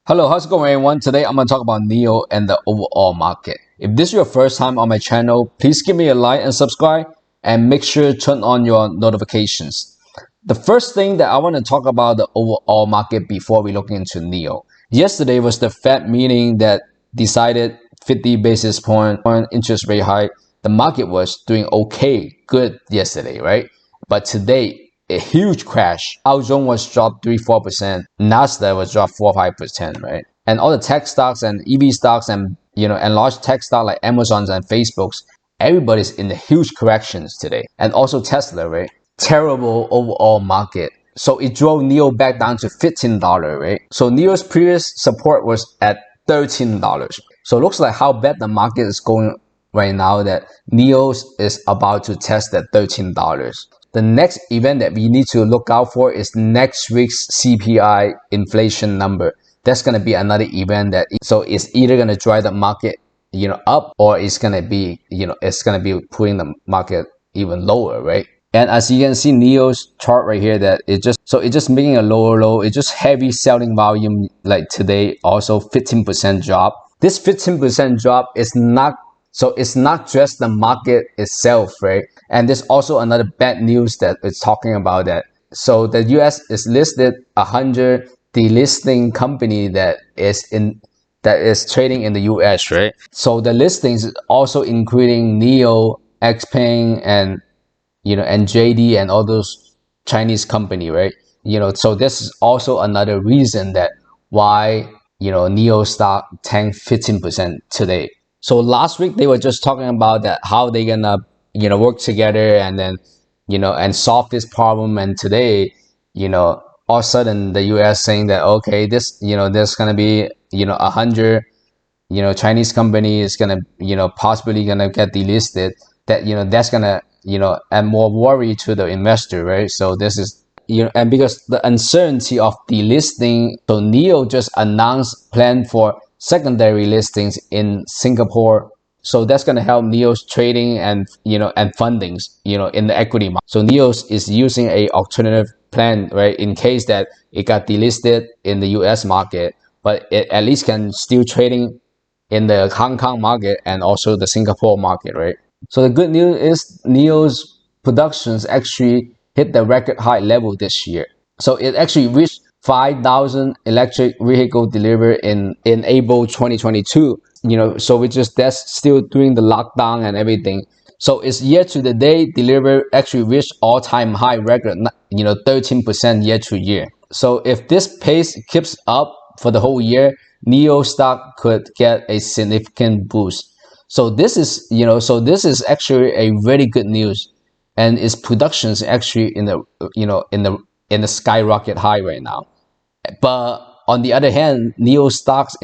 Hello, how's it going everyone? Today I'm going to talk about NEO and the overall market. If this is your first time on my channel, please give me a like and subscribe and make sure to turn on your notifications. The first thing that I want to talk about the overall market before we look into NEO. Yesterday was the Fed meeting that decided 50 basis point interest rate hike. The market was doing okay, good yesterday, right? But today, a huge crash. Dow Jones was dropped 3-4%. Nasdaq was dropped 4-5%, right? And all the tech stocks and EV stocks and and large tech stocks like Amazon's and Facebook's, everybody's in the huge corrections today. And also Tesla, right? Terrible overall market. So it drove NEO back down to $15, right? So NEO's previous support was at $13. So it looks like how bad the market is going right now that NEO is about to test at $13. The next event that we need to look out for is next week's CPI inflation number. That's going to be another event that so it's either going to drive the market up, or it's going to be it's going to be putting the market even lower, right? And as you can see NEO's chart right here, that it's just making a lower low. It's just heavy selling volume like today, also 15% drop. This 15% drop is not, so it's not just the market itself, right? And there's also another bad news that it's talking about that. So the US is listed 100 delisting company that is trading in the US, right? So the listings also including NEO, XPEV, and and JD and all those Chinese company, right? So this is also another reason that why NEO stock tanked 15% today. So last week they were just talking about that how they gonna work together and then and solve this problem, and today all of a sudden the US saying that okay, this there's gonna be 100 Chinese company is gonna possibly gonna get delisted, that that's gonna add more worry to the investor, right? So this is and because the uncertainty of delisting, so NEO just announced plan for secondary listings in Singapore. So that's going to help NEO's trading and and fundings in the equity market. So NEO is using a alternative plan, right, in case that it got delisted in the US market, but it at least can still trading in the Hong Kong market and also the Singapore market, right? So the good news is NEO's productions actually hit the record high level this year. So it actually reached 5,000 electric vehicle delivered in April 2022. So that's still doing the lockdown and everything. So it's year to the day delivered actually reached all-time high record, 13% year to year. So if this pace keeps up for the whole year, NEO stock could get a significant boost. So this is this is actually a very good news, and its production is actually in the skyrocket high right now. But on the other hand, NEO stocks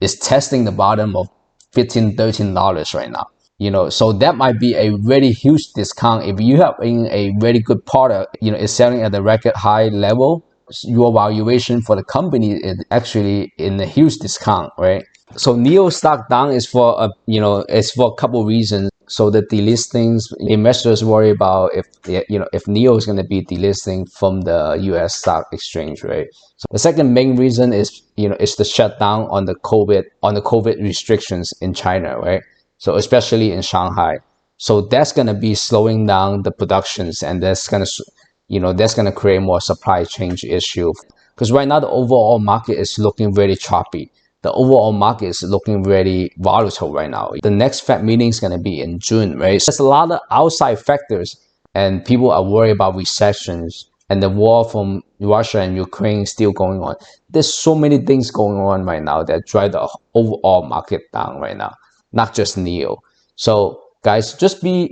is testing the bottom of $15-13 right now. So that might be a very huge discount. If you have a very good product, is selling at the record high level, your valuation for the company is actually in a huge discount, right? So NEO stock down is for a couple reasons. So the delistings, investors worry about if NEO is going to be delisting from the US stock exchange, right? So the second main reason is is the shutdown on the COVID restrictions in China, right? So especially in Shanghai. So that's going to be slowing down the productions, and that's going to create more supply chain issue, because right now the overall market is looking very choppy. The overall market is looking very volatile right now. The next Fed meeting is going to be in June, right? So there's a lot of outside factors, and people are worried about recessions and the war from Russia and Ukraine still going on. There's so many things going on right now that drive the overall market down right now, not just NEO. So guys, just be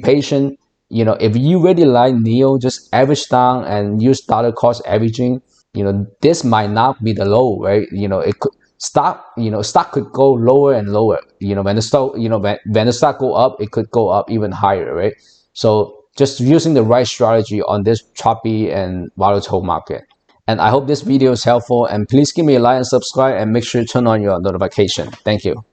patient. If you really like NEO, just average down and use dollar cost averaging. This might not be the low, right? It could stock could go lower and lower. When the stock go up, it could go up even higher, right? So just using the right strategy on this choppy and volatile market. And I hope this video is helpful, and please give me a like and subscribe, and make sure to turn on your notification. Thank you.